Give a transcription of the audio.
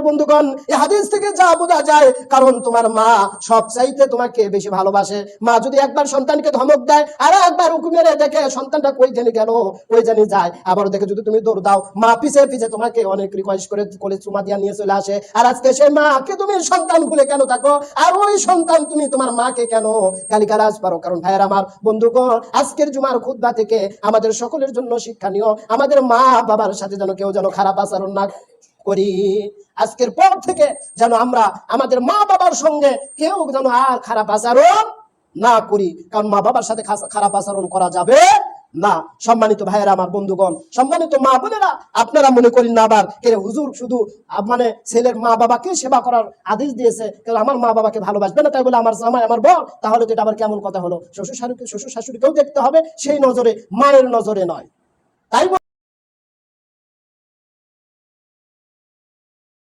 বন্ধুগণ, এই হাদিস থেকে যা বোঝা যায়, কারণ তোমার মা সবচাইতে তোমাকে বেশি ভালোবাসে। মা যদি একবার সন্তানকে ধমক দেয় আর একবার উঁকি মেরে দেখে সন্তানটা কই জানি গেল, কই জানি যায়, আবার দেখে যদি তুমি দৌড় দাও, মা পিছে পিছে তোমাকে অনেক রিকোয়েস্ট করে কোলে চুমা দিয়া নিয়ে চলে আসে। আর আজকে সেই মাকে তুমি সন্তান ভুলে কেন থাকো, আর ওই সন্তান তুমি তোমার মাকে কেন গালিগালাজ পারো? কারণ ভাইয়ের আমার, বন্ধুগণ, আজকের জুমার খুতবা থেকে আমাদের সকলের জন্য শিক্ষণীয়, আমাদের মা বাবার সাথে যেন কেউ যেন খারাপ আচরণ না করি। আজকের পর থেকে যেন আমরা আমাদের মা বাবার সঙ্গে কেউ যেন আর খারাপ আচরণ না করি, কারণ মা বাবার সাথে খারাপ আচরণ করা যাবে না। সম্মানিত ভাইয়েরা আমার, বন্ধুগণ, সম্মানিত মা বোনেরা, আপনারা মনে করেন না আবার হুজুর শুধু মানে ছেলের মা বাবাকে সেবা করার আদেশ দিয়েছে, কারণ আমার মা বাবাকে ভালোবাসবে না তাই বলে আমার জামাই আমার বর, তাহলে তো এটা আবার কেমন কথা হলো? শ্বশুর শাশুড়িকেও দেখতে হবে সেই নজরে, মায়ের নজরে নয়। তাই